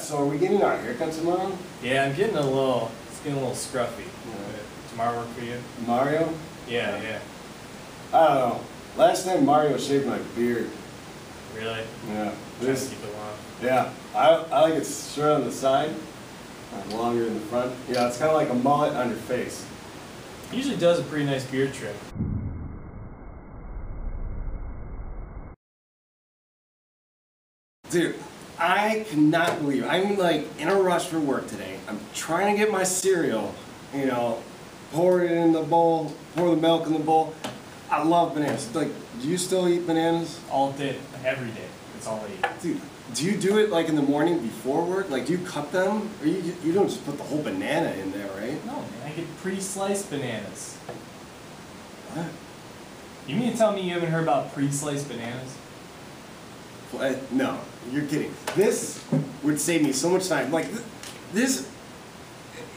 so are we getting our haircuts tomorrow? Yeah, it's getting a little scruffy. Yeah. Tomorrow work for you? Mario? Yeah. I don't know. Last time Mario shaved my beard. Really? Yeah. Trying to keep it long. Yeah. I like it short on the side, longer in the front. Yeah, it's kind of like a mullet on your face. He usually does a pretty nice beard trim. Dude, I cannot believe I'm like in a rush for work today. I'm trying to get my cereal, you know, pour it in the bowl, pour the milk in the bowl. I love bananas. Like, do you still eat bananas? All day, every day. That's all I eat. Dude, do you do it like in the morning before work? Like, do you cut them? Or you don't just put the whole banana in there, right? No, man, I get pre-sliced bananas. What? You mean to tell me you haven't heard about pre-sliced bananas? No, you're kidding. This would save me so much time. Like, this,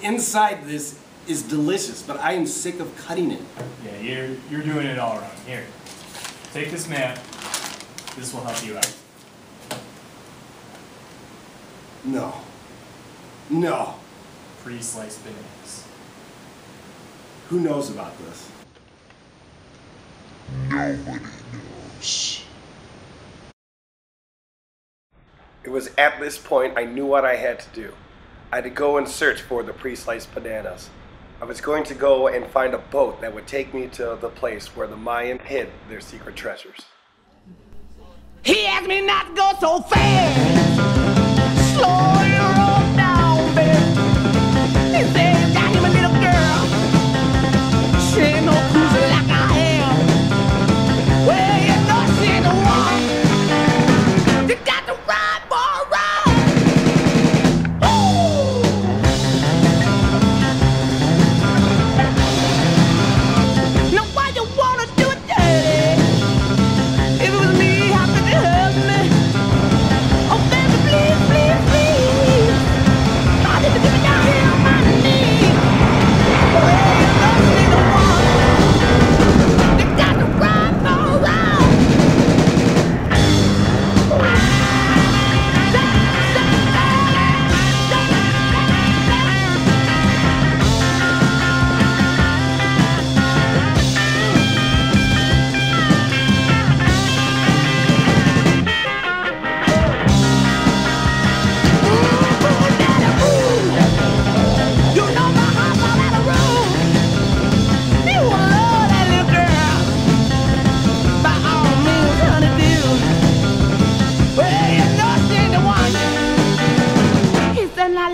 inside this is delicious, but I am sick of cutting it. Yeah, you're doing it all wrong. Here, take this map. This will help you out. No. No. Pre-sliced bananas. Who knows about this? Nobody knows. It was at this point I knew what I had to do. I had to go and search for the pre-sliced bananas. I was going to go and find a boat that would take me to the place where the Mayan hid their secret treasures. He asked me not to go so fast. Slow your roll down, baby. He said, got him a little girl. She ain't no cruiser like I am. Well, you know she ain't the one. You got to ride for a ride. Ooh. Now why you wanna do it dirty? If it was me, how could you help me? Oh baby, please, please, please. I need to get down here on my knees. Well, you know she the one. You got to ride for a ride.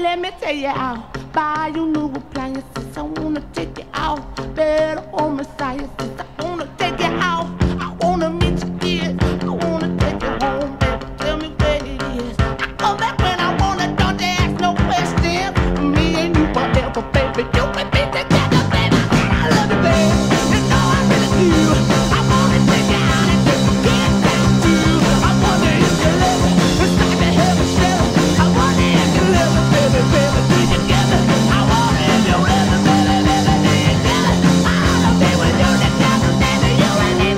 Let me tell you out, buy you new appliances. I wanna take you out, better on my science. I wanna take you out, I wanna meet your kids. I wanna take you home, baby, tell me where it is. I come back when I wanna, don't you ask no questions. Me and you forever, baby, you can be together, baby. I love you, baby, you know I really do. I wanna take you out and just get down to. I wonder if you love me, it's like a heaven shell. I wonder if you love me, baby, baby, be together. I wonder if you love me, baby, baby, be together. I wanna be with you together, baby, you and me,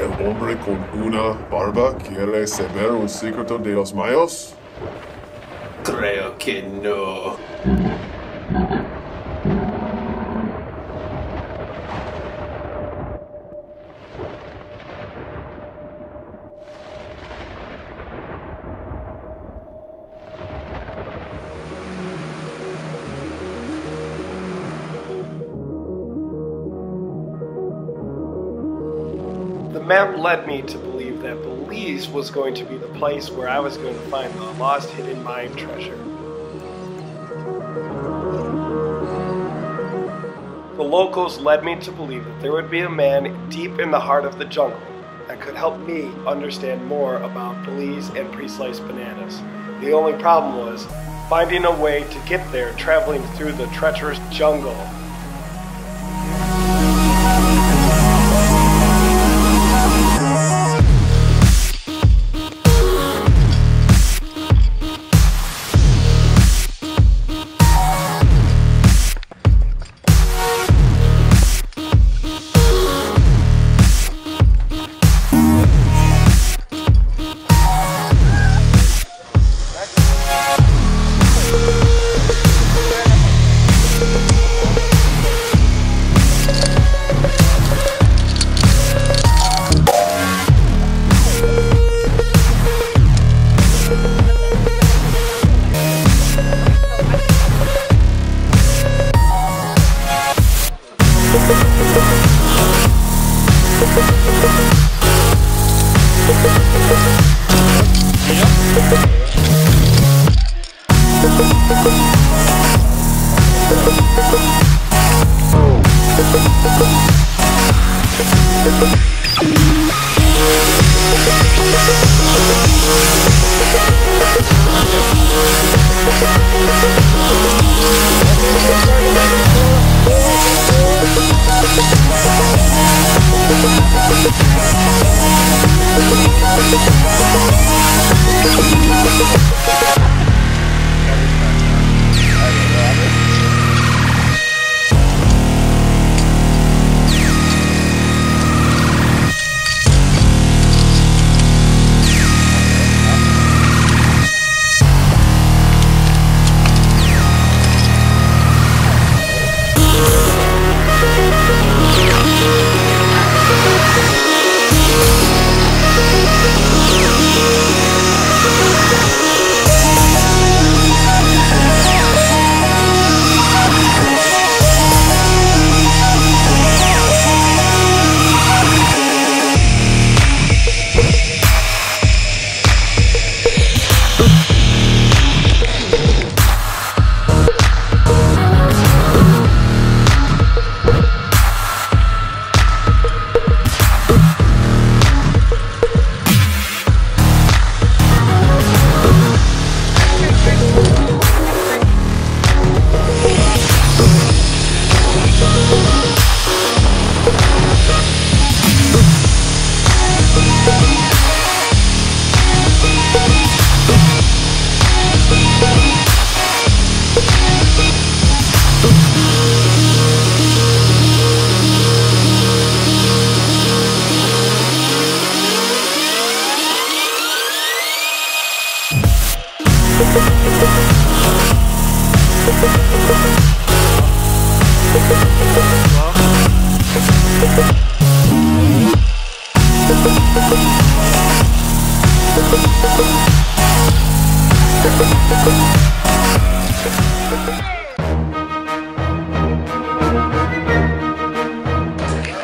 El hombre con una barba quiere saber un secreto de los mayos? Creo que no. The map led me to believe that Belize was going to be the place where I was going to find the lost hidden mine treasure. The locals led me to believe that there would be a man deep in the heart of the jungle that could help me understand more about Belize and pre-sliced bananas. The only problem was finding a way to get there traveling through the treacherous jungle.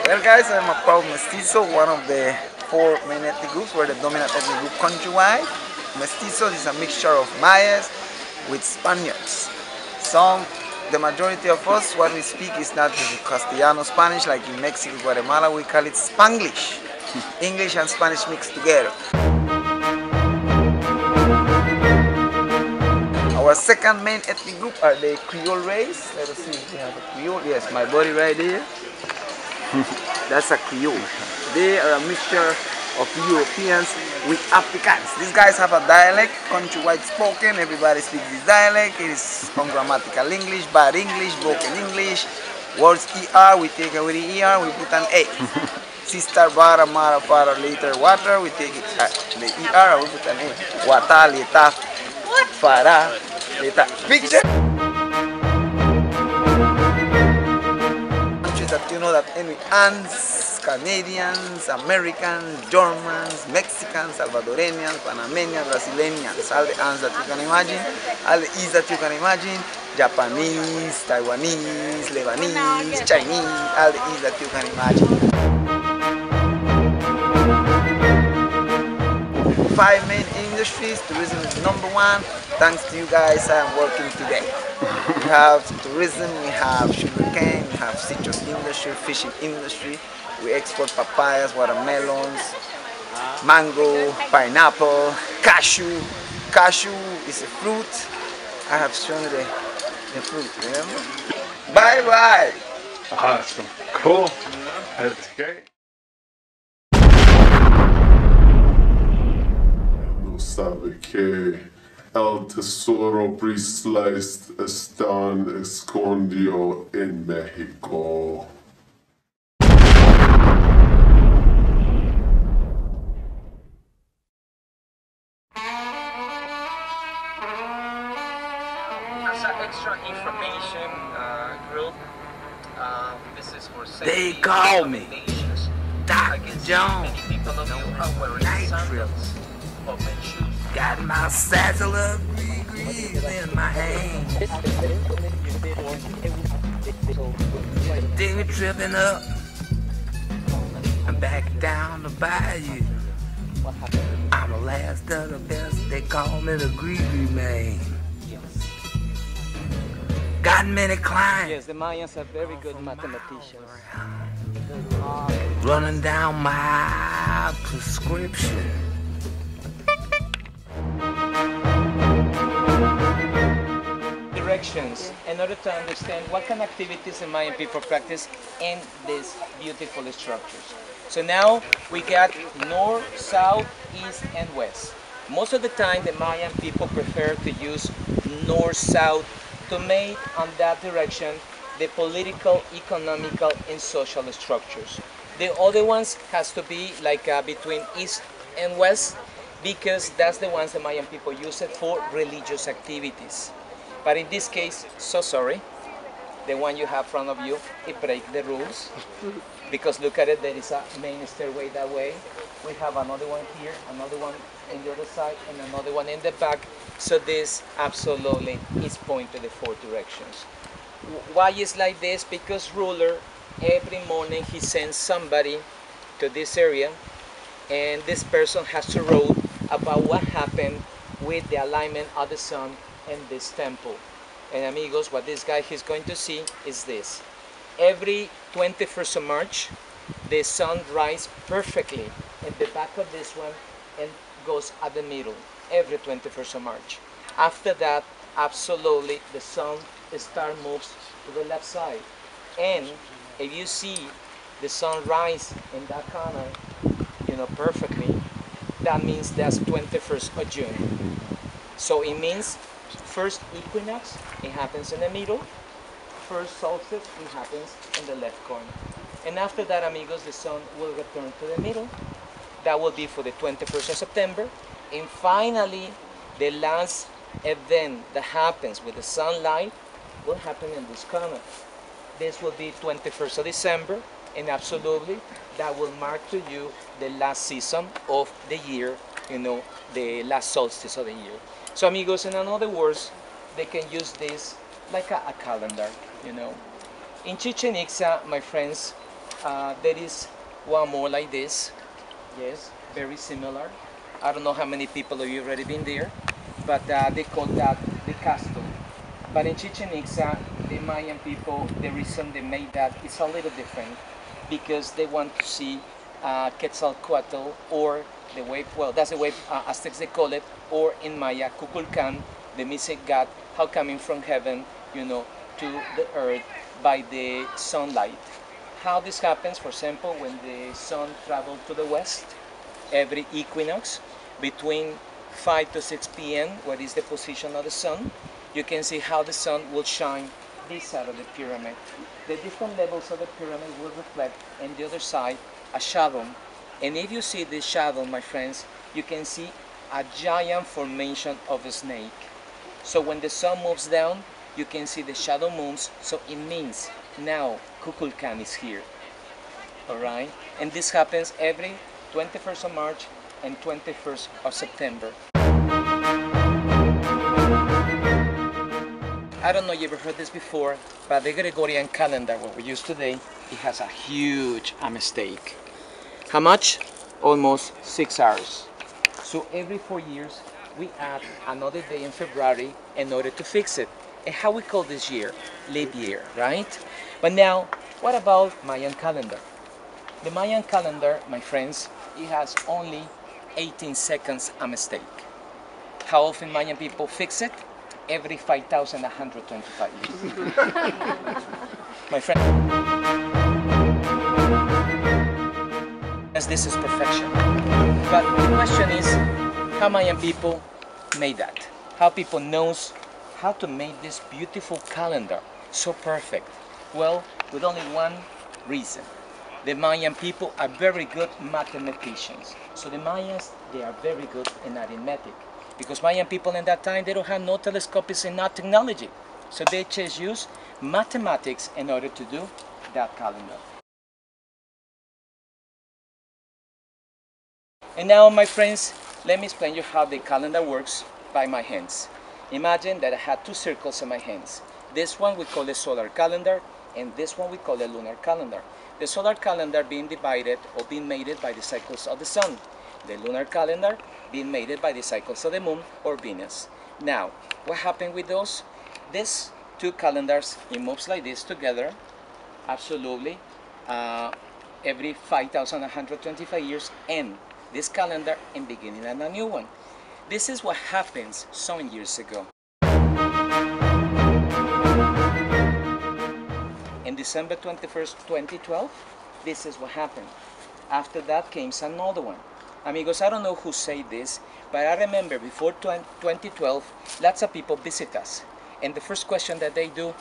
Well guys, I'm a proud mestizo, one of the 4 main ethnic groups. We're the dominant ethnic group countrywide. Mestizos is a mixture of Mayas with Spaniards. The majority of us, what we speak is not the Castellano Spanish, like in Mexico, Guatemala, we call it Spanglish. English and Spanish mixed together. Our second main ethnic group are the Creole race. Let us see if we have a Creole. Yes, my body right there. That's a Creole. They are a mixture of Europeans with Africans. These guys have a dialect, countrywide spoken. Everybody speaks this dialect. It is ungrammatical English, bad English, broken English. Words ER, we take away the ER, we put an A. Sister, bara, mara, para, later, water, we take it the ER, we put an A. Wata, leta, para, leta. Picture! That you know that any ants, Canadians, Americans, Germans, Mexicans, Salvadorians, Panamanians, Brazilians, all the ants that you can imagine, all the E's that you can imagine, Japanese, Taiwanese, Lebanese, Chinese, all the E's that you can imagine. 5 main industries. Tourism is number one. Thanks to you guys, I am working today. We have tourism, we have sugarcane, we have citrus industry, fishing industry. We export papayas, watermelons, mango, pineapple, cashew. Cashew is a fruit. I have shown you the fruit, remember? Bye bye! Awesome. Cool. That's great. No sabe que el tesoro pre-sliced están escondido en México. As an extra information group, this is for They call me Dr. Jones. Night trips. Got my satchel of degrees in my hand. They were tripping up and back down the bayou. I'm the last of the best. They call me the greedy man. Got many clients. Yes, the Mayans are very good mathematicians. Running down my prescription. Directions in order to understand what kind of activities the Mayan people practice in these beautiful structures. So now we got north, south, east, and west. Most of the time the Mayan people prefer to use north-south to make on that direction the political, economical, and social structures. The other ones has to be like between east and west because that's the ones the Mayan people use it for religious activities. But in this case, so sorry, the one you have in front of you, it breaks the rules because look at it, there is a main stairway that way. We have another one here, another one on the other side, and another one in the back. So this absolutely is pointed the four directions. Why is like this? Because ruler every morning he sends somebody to this area, and this person has to write about what happened with the alignment of the sun in this temple. And amigos, what this guy is going to see is this. Every 21st of March, the sun rises perfectly in the back of this one and goes at the middle every 21st of March. After that, absolutely, the sun moves to the left side. And if you see the sun rise in that corner, perfectly, that means that's 21st of June. So it means first equinox, it happens in the middle. First solstice, it happens in the left corner. And after that, amigos, the sun will return to the middle. That will be for the 21st of September. And finally, the last event that happens with the sunlight will happen in this corner. This will be 21st of December, and absolutely, that will mark to you the last season of the year, the last solstice of the year. So amigos, in other words, they can use this like a calendar, In Chichen Itza, my friends, there is one more like this. Yes, very similar. I don't know how many people of you already been there, but they call that the castle. But in Chichen Itza, the Mayan people, the reason they made that is a little different because they want to see Quetzalcoatl, or the way, well, that's the way Aztecs they call it, or in Maya, Kukulkan, the missing god, how coming from heaven, to the earth by the sunlight. How this happens, for example, when the sun travels to the west, every equinox, between 5 to 6 p.m., what is the position of the sun, you can see how the sun will shine this side of the pyramid. The different levels of the pyramid will reflect on the other side a shadow. And if you see this shadow, my friends, you can see a giant formation of a snake. So when the sun moves down, you can see the shadow moves, so it means now Kukulkan is here. Alright? And this happens every 21st of March and 21st of September. I don't know if you ever heard this before, but the Gregorian calendar, what we use today, it has a huge mistake. How much? Almost 6 hours. So every 4 years, we add another day in February in order to fix it. And how we call this year? Leap year, right? But now, what about Mayan calendar? The Mayan calendar, my friends, it has only 18 seconds a mistake. How often Mayan people fix it? Every 5,125 years. My friend, as this is perfection. But the question is, how Mayan people made that? How people knows how to make this beautiful calendar so perfect? Well, with only one reason. The Mayan people are very good mathematicians. So the Mayans, they are very good in arithmetic. Because Mayan people in that time, they don't have no telescopes and not technology. So they just use mathematics in order to do that calendar. And now, my friends, let me explain you how the calendar works by my hands. Imagine that I had two circles in my hands. This one we call the solar calendar, and this one we call the lunar calendar. The solar calendar being divided or being made by the cycles of the sun. The lunar calendar being made by the cycles of the moon or Venus. Now, what happened with those? These two calendars, it moves like this together, absolutely, every 5,125 years, and this calendar and beginning a new one. This is what happens some years ago. In December 21st, 2012, this is what happened. After that came another one. Amigos, I don't know who said this, but I remember before 2012, lots of people visit us. And the first question that they do,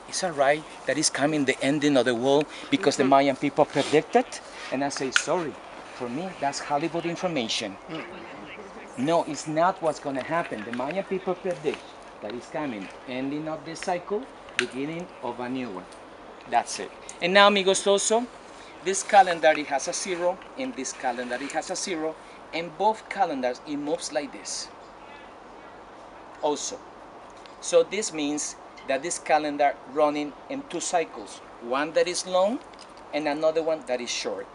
is it right that is coming the ending of the world because the Mayan people predicted? And I say, sorry, for me, that's Hollywood information. No, it's not what's going to happen. The Mayan people predict that it's coming, ending of this cycle, beginning of a new one. That's it. And now, amigos, also, this calendar, it has a 0, and this calendar, it has a 0, and both calendars, it moves like this. Also. So this means that this calendar running in two cycles, one that is long and another one that is short.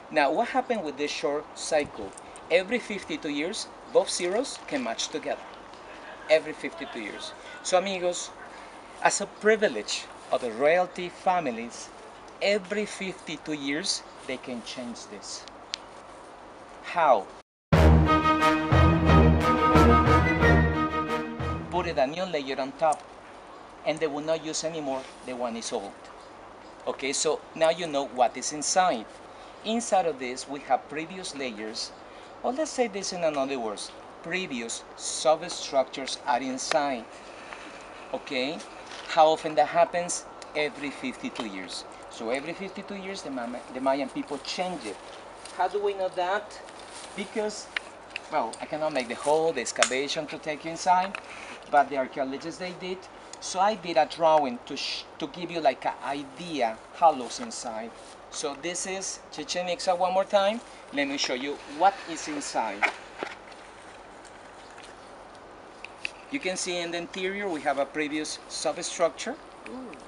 Now, what happened with this short cycle? Every 52 years, both zeros can match together. Every 52 years. So, amigos, as a privilege of the royalty families, every 52 years, they can change this. How? Put a new layer on top, and they will not use anymore the one is old. Okay, so now you know what is inside. Inside of this, we have previous layers, or let's say this in another words, previous substructures are inside. Okay, how often that happens? Every 52 years. So every 52 years, the Mayan people change it. How do we know that? Because, well, I cannot make the excavation to take you inside, but the archaeologists, they did. So I did a drawing to give you like an idea how looks inside. So this is Chichen Itza one more time. Let me show you what is inside. You can see in the interior we have a previous substructure.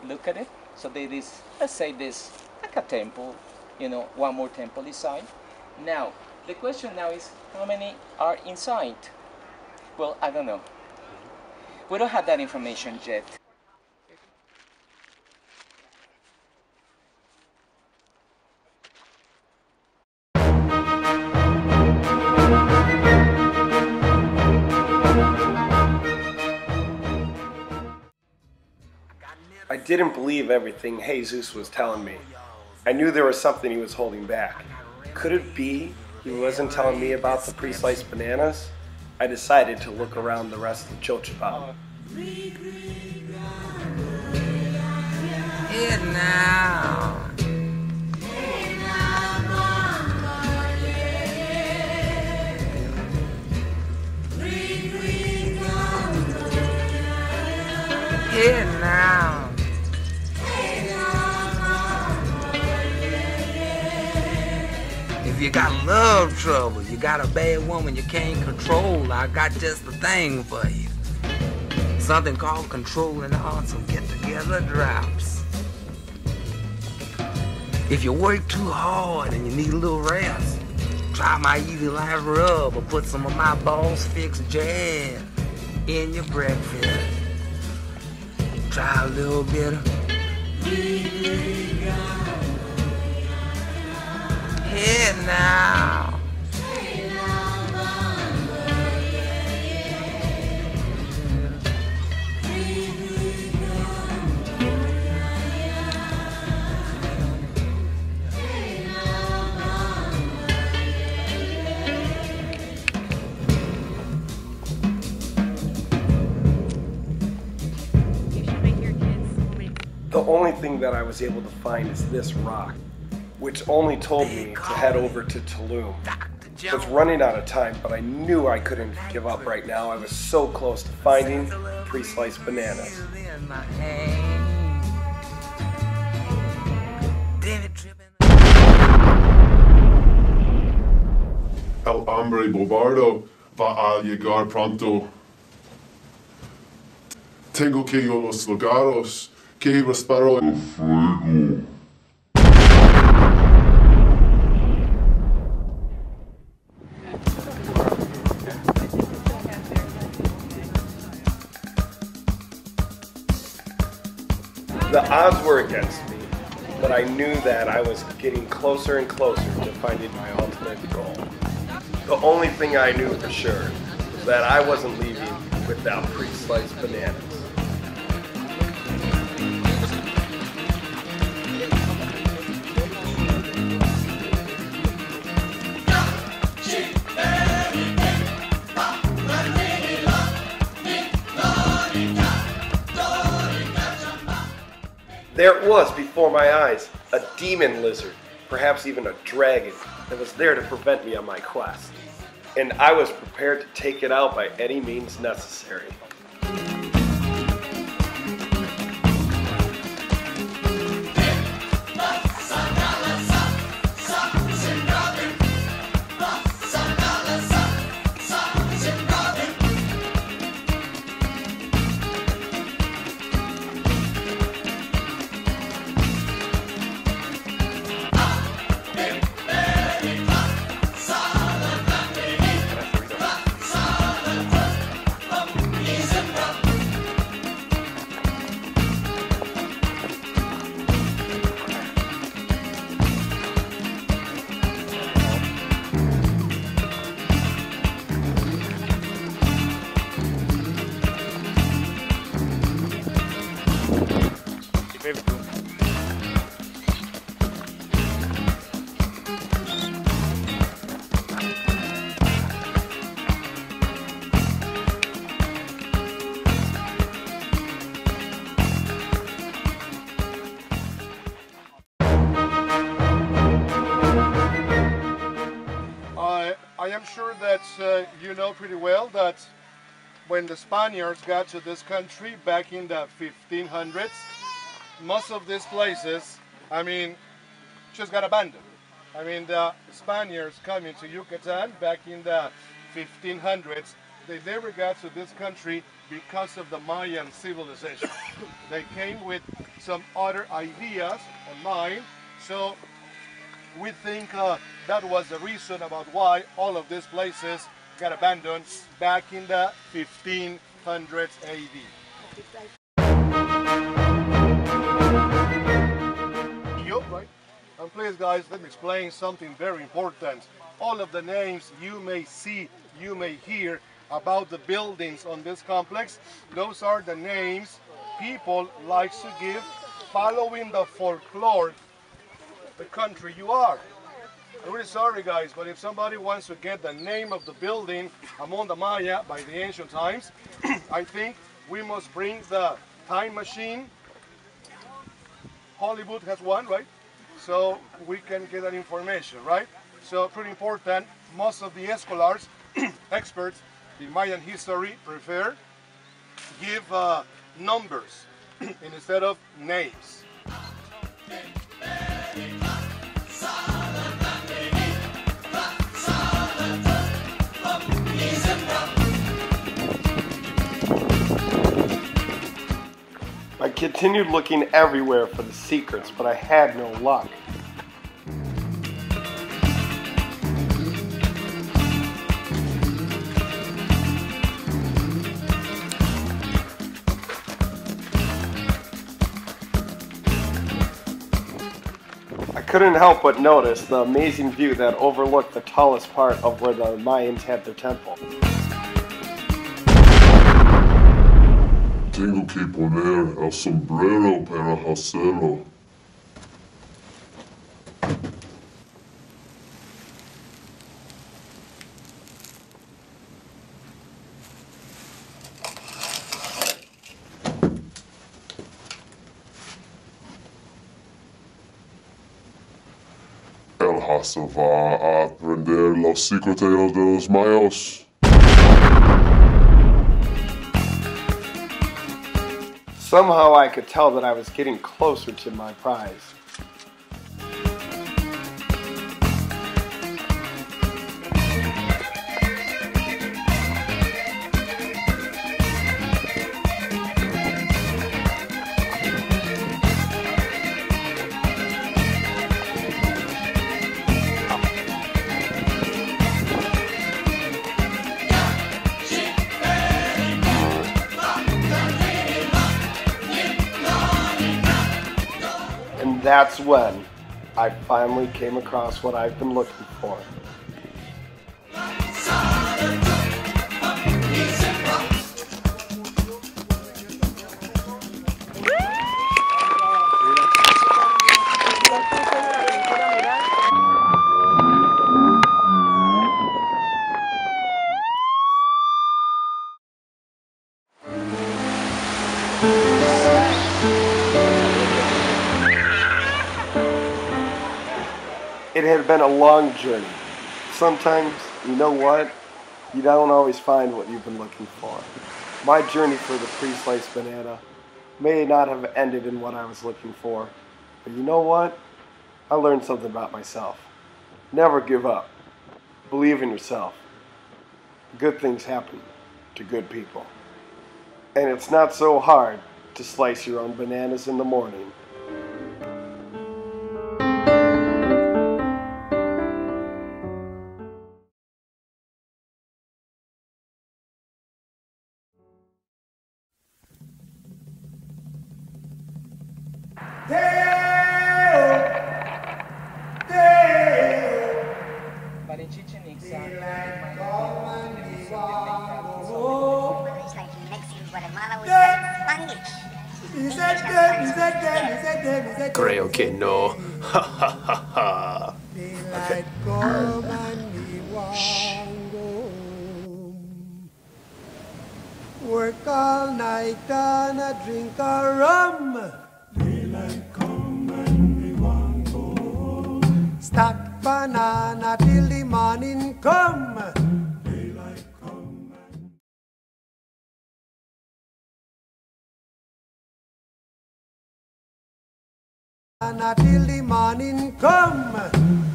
Look at it. So there is, let's say this, like a temple, you know, one more temple inside. Now, the question now is, how many are inside? Well, I don't know. We don't have that information yet. I didn't believe everything Jesus was telling me. I knew there was something he was holding back. Could it be he wasn't telling me about the pre-sliced bananas? I decided to look around the rest of Chochipal. Here now. Here now. If you got love trouble, you got a bad woman you can't control, I got just the thing for you. Something called controlling awesome get-together drops. If you work too hard and you need a little rest, Try my easy life rub or put some of my balls fixed jam in your breakfast. Try a little bit of head now. The only thing that I was able to find is this rock, which only told me to head over to Tulum. I was running out of time, but I knew I couldn't give up right now. I was so close to finding pre-sliced bananas. El hombre bobardo va a llegar pronto. Tengo que ir a los lugares que respiro el fuego. The odds were against me, but I knew that I was getting closer and closer to finding my ultimate goal. The only thing I knew for sure was that I wasn't leaving without pre-sliced bananas. There it was before my eyes, a demon lizard, perhaps even a dragon, that was there to prevent me on my quest. And I was prepared to take it out by any means necessary. I am sure that you know pretty well that when the Spaniards got to this country back in the 1500s, most of these places, I mean, just got abandoned. I mean, the Spaniards coming to Yucatan back in the 1500s, they never got to this country because of the Mayan civilization. They came with some other ideas on mind, so we think that was the reason about why all of these places got abandoned back in the 1500s AD. Yup, right? And please guys, let me explain something very important. All of the names you may see, you may hear about the buildings on this complex, those are the names people like to give following the folklore the country you are. I'm really sorry guys, but if somebody wants to get the name of the building among the Maya by the ancient times, I think we must bring the time machine. Hollywood has one, right? So we can get that information, right? So pretty important, most of the scholars, experts in Mayan history prefer give numbers instead of names. I continued looking everywhere for the secrets, but I had no luck. couldn't help but notice the amazing view that overlooked the tallest part of where the Mayans had their temple. Tengo que poner el sombrero para hacerlo. El Hasa va a aprender los secretos de los mayos. Somehow I could tell that I was getting closer to my prize. And that's when I finally came across what I've been looking for. It had been a long journey. Sometimes, you know what? You don't always find what you've been looking for. My journey for the pre-sliced banana may not have ended in what I was looking for, but you know what? I learned something about myself. Never give up. Believe in yourself. Good things happen to good people. And it's not so hard to slice your own bananas in the morning. But in Chichen Itza, Creo que no. Ha ha ha ha. Daylight come and we want go home. Work all night and a drink a rum. Daylight come and we want go home. Stack banana till the morning come. Daylight come and till the morning come.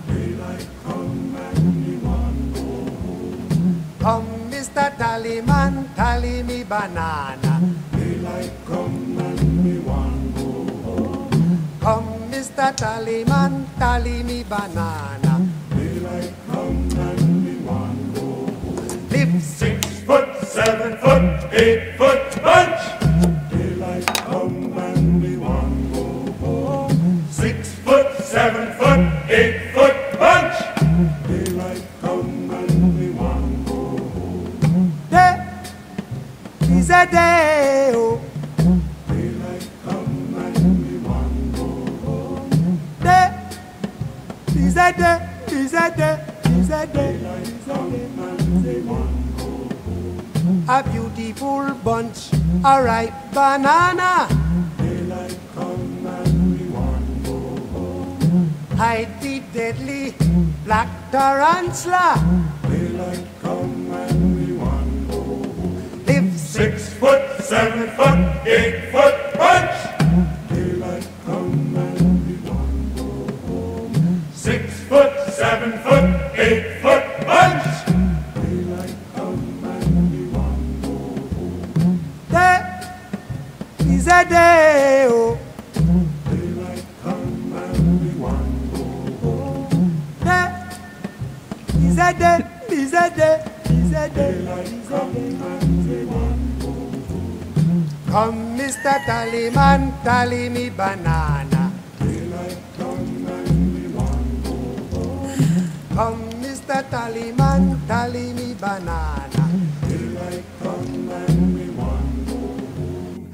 Daylight come and we want go home. Come, Mr. Tallyman, tally me banana. Daylight come and we want go home. Come, Mr. Tallyman, tally me banana. Daylight come and we want go home. Live 6 foot, 7 foot, 8 foot bunch. Daylight come and we want go home. 6 foot, 7 foot, 8 foot bunch. Daylight come and we want go home. Day is a day, oh. Daylight come and we want go home. Day is a day, is a day, is a day. Daylight come and we want go home. A beautiful bunch, a ripe banana. Daylight come and we want go home. Hide the deadly black tarantula. Daylight come and we want go home. Live 6 foot, 7 foot, 8 foot bunch. Daylight come and we want go home. 6 foot, 7 foot, 8 foot bunch. Daylight come and we want go home. Day is a day, oh. Daylight come and we want go home. Day is a day, is a day, is a day. Daylight come and we want go home. Come, Mr. Tallyman, tally me banana. Daylight come and we come, Mr. Tallyman, tally me banana. Daylight come and we want go home.